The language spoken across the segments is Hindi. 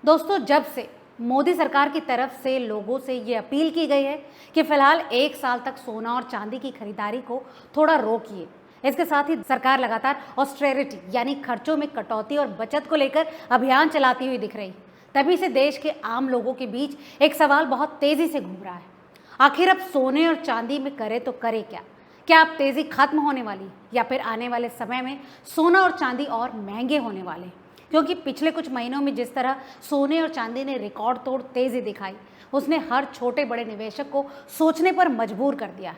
दोस्तों, जब से मोदी सरकार की तरफ से लोगों से ये अपील की गई है कि फिलहाल 1 साल तक सोना और चांदी की खरीदारी को थोड़ा रोकिए। इसके साथ ही सरकार लगातार ऑस्टेरिटी यानी खर्चों में कटौती और बचत को लेकर अभियान चलाती हुई दिख रही। तभी से देश के आम लोगों के बीच एक सवाल बहुत तेजी से घूम रहा है। आखिर अब सोने और चांदी में करे तो करे क्या? क्या अब तेजी खत्म होने वाली या फिर आने वाले समय में सोना और चांदी और महंगे होने वाले? क्योंकि पिछले कुछ महीनों में जिस तरह सोने और चांदी ने रिकॉर्ड तोड़ तेजी दिखाई, उसने हर छोटे बड़े निवेशक को सोचने पर मजबूर कर दिया है।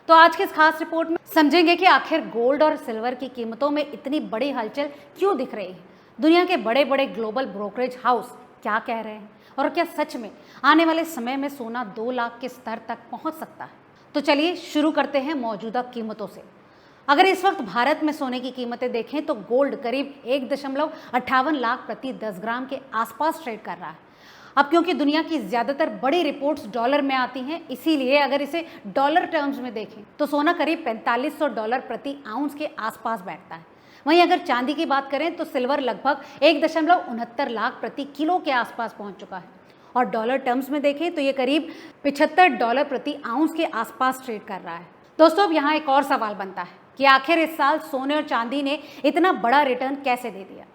तो आज की इस खास रिपोर्ट में समझेंगे कि आखिर गोल्ड और सिल्वर की कीमतों में इतनी बड़ी हलचल क्यों दिख रही है, दुनिया के बड़े बड़े ग्लोबल ब्रोकरेज हाउस क्या कह रहे हैं, और क्या सच में आने वाले समय में सोना 2 लाख के स्तर तक पहुंच सकता है। तो चलिए शुरू करते हैं मौजूदा कीमतों से। अगर इस वक्त भारत में सोने की कीमतें देखें तो गोल्ड करीब 1.58 लाख प्रति 10 ग्राम के आसपास ट्रेड कर रहा है। अब क्योंकि दुनिया की ज़्यादातर बड़ी रिपोर्ट्स डॉलर में आती हैं, इसीलिए अगर इसे डॉलर टर्म्स में देखें तो सोना करीब $4500 प्रति आउंस के आसपास बैठता है। वहीं अगर चांदी की बात करें तो सिल्वर लगभग 1.69 लाख प्रति किलो के आसपास पहुंच चुका है, और डॉलर टर्म्स में देखें तो ये करीब $75 प्रति आउंस के आसपास ट्रेड कर रहा है। दोस्तों, अब यहाँ एक और सवाल बनता है कि आखिर इस साल सोने और चांदी ने इतना बड़ा रिटर्न कैसे दे दिया।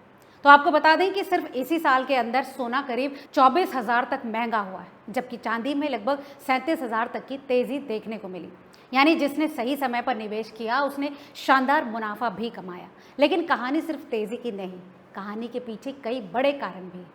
तो आपको बता दें कि सिर्फ इसी साल के अंदर सोना करीब 24,000 तक महंगा हुआ है, जबकि चांदी में लगभग 37,000 तक की तेजी देखने को मिली। यानी जिसने सही समय पर निवेश किया उसने शानदार मुनाफा भी कमाया। लेकिन कहानी सिर्फ तेजी की नहीं, कहानी के पीछे कई बड़े कारण भी।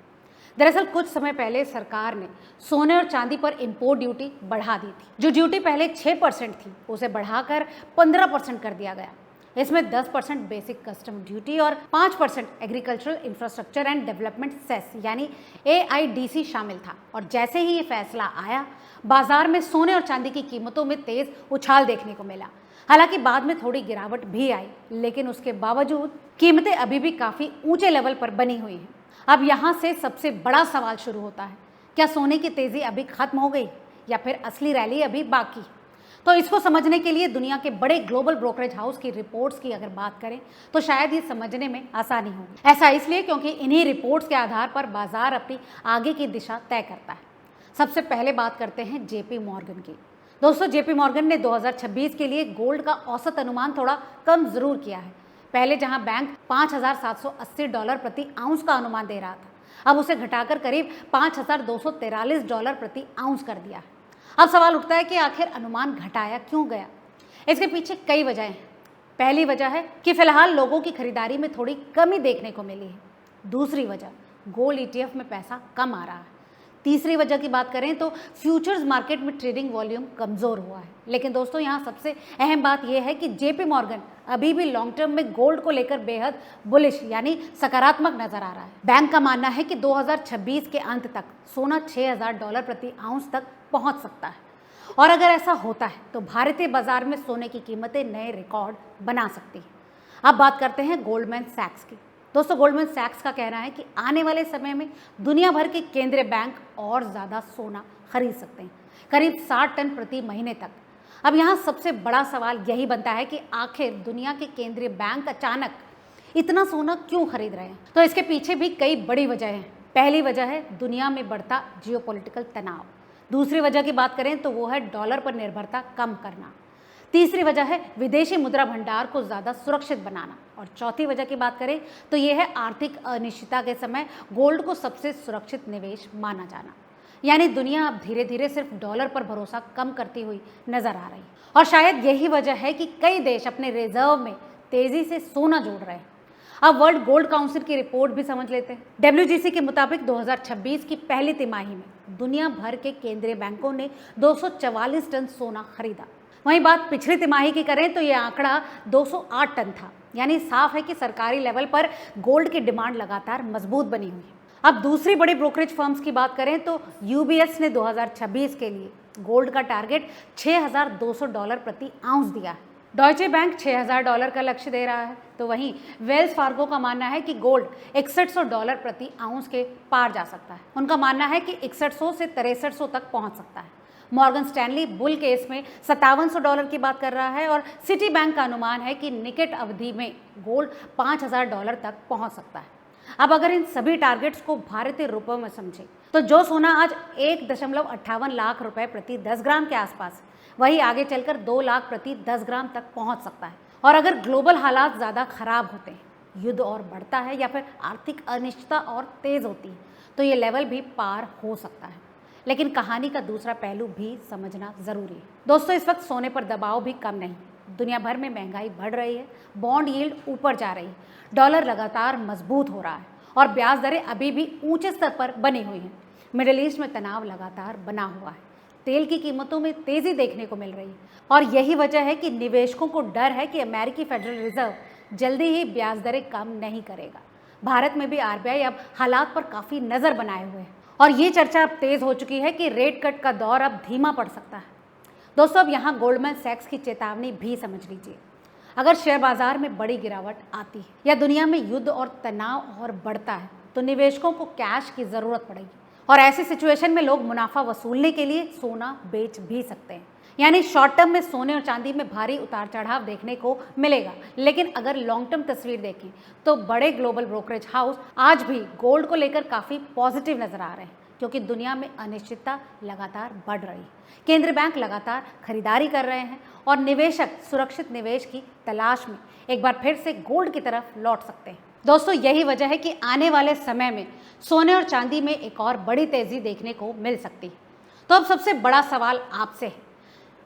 दरअसल कुछ समय पहले सरकार ने सोने और चांदी पर इंपोर्ट ड्यूटी बढ़ा दी थी। जो ड्यूटी पहले 6% थी उसे बढ़ाकर 15% कर दिया गया। इसमें 10% बेसिक कस्टम ड्यूटी और 5% agricultural infrastructure and development cess यानी AIDC शामिल था। और जैसे ही ये फैसला आया, बाजार में सोने और चांदी की कीमतों में तेज उछाल देखने को मिला। हालांकि बाद में थोड़ी गिरावट भी आई, लेकिन उसके बावजूद कीमतें अभी भी काफ़ी ऊंचे लेवल पर बनी हुई हैं। अब यहाँ से सबसे बड़ा सवाल शुरू होता है, क्या सोने की तेज़ी अभी खत्म हो गई या फिर असली रैली अभी बाकी? तो इसको समझने के लिए दुनिया के बड़े ग्लोबल ब्रोकरेज हाउस की रिपोर्ट्स की अगर बात करें तो शायद ये समझने में आसानी होगी। ऐसा इसलिए क्योंकि इन्हीं रिपोर्ट्स के आधार पर बाजार अपनी आगे की दिशा तय करता है। सबसे पहले बात करते हैं JP मॉर्गन की। दोस्तों, JP मॉर्गन ने 2026 के लिए गोल्ड का औसत अनुमान थोड़ा कम जरूर किया है। पहले जहां बैंक $5,780 प्रति आउंस का अनुमान दे रहा था, अब उसे घटाकर करीब $5,243 प्रति आउंस कर दिया है। अब सवाल उठता है कि आखिर अनुमान घटाया क्यों गया? इसके पीछे कई वजहें हैं। पहली वजह है कि फिलहाल लोगों की खरीदारी में थोड़ी कमी देखने को मिली है। दूसरी वजह, गोल्ड ETF में पैसा कम आ रहा है। तीसरी वजह की बात करें तो फ्यूचर्स मार्केट में ट्रेडिंग वॉल्यूम कमज़ोर हुआ है। लेकिन दोस्तों, यहाँ सबसे अहम बात यह है कि JP मॉर्गन अभी भी लॉन्ग टर्म में गोल्ड को लेकर बेहद बुलिश यानी सकारात्मक नजर आ रहा है। बैंक का मानना है कि 2026 के अंत तक सोना $6,000 प्रति आउंस तक पहुंच सकता है, और अगर ऐसा होता है तो भारतीय बाजार में सोने की कीमतें नए रिकॉर्ड बना सकती हैं। अब बात करते हैं गोल्डमैन सैक्स की। दोस्तों, गोल्डमैन सैक्स का कहना है कि आने वाले समय में दुनिया भर के केंद्रीय बैंक और ज़्यादा सोना खरीद सकते हैं, करीब 60 टन प्रति महीने तक। अब यहाँ सबसे बड़ा सवाल यही बनता है कि आखिर दुनिया के केंद्रीय बैंक अचानक इतना सोना क्यों खरीद रहे हैं? तो इसके पीछे भी कई बड़ी वजह हैं। पहली वजह है दुनिया में बढ़ता जियोपॉलिटिकल तनाव। दूसरी वजह की बात करें तो वो है डॉलर पर निर्भरता कम करना। तीसरी वजह है विदेशी मुद्रा भंडार को ज़्यादा सुरक्षित बनाना। और चौथी वजह की बात करें तो ये है आर्थिक अनिश्चितता के समय गोल्ड को सबसे सुरक्षित निवेश माना जाना। यानी दुनिया अब धीरे धीरे सिर्फ डॉलर पर भरोसा कम करती हुई नजर आ रही है। और शायद यही वजह है कि कई देश अपने रिजर्व में तेजी से सोना जोड़ रहे हैं। अब वर्ल्ड गोल्ड काउंसिल की रिपोर्ट भी समझ लेते हैं। WGC के मुताबिक 2026 की पहली तिमाही में दुनिया भर के केंद्रीय बैंकों ने 244 टन सोना खरीदा। वहीं बात पिछली तिमाही की करें तो यह आंकड़ा 208 टन था। यानी साफ है कि सरकारी लेवल पर गोल्ड की डिमांड लगातार मजबूत बनी हुई है। अब दूसरी बड़ी ब्रोकरेज फर्म्स की बात करें तो UBS ने 2026 के लिए गोल्ड का टारगेट $6,200 प्रति आउंस दिया है। डॉयचे बैंक $6,000 का लक्ष्य दे रहा है। तो वहीं वेल्स फार्गो का मानना है कि गोल्ड $6100 प्रति आउंस के पार जा सकता है। उनका मानना है कि 6100 से 6300 तक पहुंच सकता है। मॉर्गन स्टैनली बुल केस में $5700 की बात कर रहा है, और सिटी बैंक का अनुमान है कि निकट अवधि में गोल्ड $5000 तक पहुंच सकता है। अब अगर इन सभी टारगेट्स को भारतीय रुपयों में समझें तो जो सोना आज 1.58 लाख रुपए प्रति 10 ग्राम के आसपास, वही आगे चलकर 2 लाख प्रति 10 ग्राम तक पहुंच सकता है। और अगर ग्लोबल हालात ज़्यादा खराब होते हैं, युद्ध और बढ़ता है या फिर आर्थिक अनिश्चितता और तेज़ होती है, तो ये लेवल भी पार हो सकता है। लेकिन कहानी का दूसरा पहलू भी समझना ज़रूरी है। दोस्तों, इस वक्त सोने पर दबाव भी कम नहीं। दुनिया भर में महंगाई बढ़ रही है, बॉन्ड यील्ड ऊपर जा रही है, डॉलर लगातार मजबूत हो रहा है और ब्याज दरें अभी भी ऊंचे स्तर पर बनी हुई हैं। मिडिल ईस्ट में तनाव लगातार बना हुआ है, तेल की कीमतों में तेज़ी देखने को मिल रही है और यही वजह है कि निवेशकों को डर है कि अमेरिकी फेडरल रिजर्व जल्दी ही ब्याज दरें कम नहीं करेगा। भारत में भी आरबीआई अब हालात पर काफ़ी नज़र बनाए हुए है और ये चर्चा अब तेज़ हो चुकी है कि रेट कट का दौर अब धीमा पड़ सकता है। दोस्तों, अब यहाँ गोल्डमैन सैक्स की चेतावनी भी समझ लीजिए। अगर शेयर बाजार में बड़ी गिरावट आती है या दुनिया में युद्ध और तनाव और बढ़ता है तो निवेशकों को कैश की ज़रूरत पड़ेगी और ऐसी सिचुएशन में लोग मुनाफा वसूलने के लिए सोना बेच भी सकते हैं। यानी शॉर्ट टर्म में सोने और चांदी में भारी उतार चढ़ाव देखने को मिलेगा, लेकिन अगर लॉन्ग टर्म तस्वीर देखें तो बड़े ग्लोबल ब्रोकरेज हाउस आज भी गोल्ड को लेकर काफ़ी पॉजिटिव नजर आ रहे हैं, क्योंकि दुनिया में अनिश्चितता लगातार बढ़ रही है। केंद्रीय बैंक लगातार खरीदारी कर रहे हैं और निवेशक सुरक्षित निवेश की तलाश में एक बार फिर से गोल्ड की तरफ लौट सकते हैं। दोस्तों, यही वजह है कि आने वाले समय में सोने और चांदी में एक और बड़ी तेजी देखने को मिल सकती है। तो अब सबसे बड़ा सवाल आपसे है,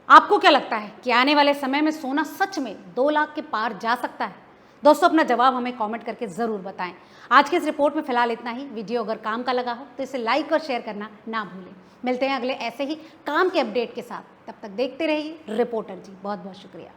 आपको क्या लगता है कि आने वाले समय में सोना सच में 2 लाख के पार जा सकता है? दोस्तों, अपना जवाब हमें कमेंट करके ज़रूर बताएं। आज की इस रिपोर्ट में फिलहाल इतना ही। वीडियो अगर काम का लगा हो तो इसे लाइक और शेयर करना ना भूलें। मिलते हैं अगले ऐसे ही काम के अपडेट के साथ। तब तक देखते रहिए रिपोर्टर जी। बहुत बहुत शुक्रिया।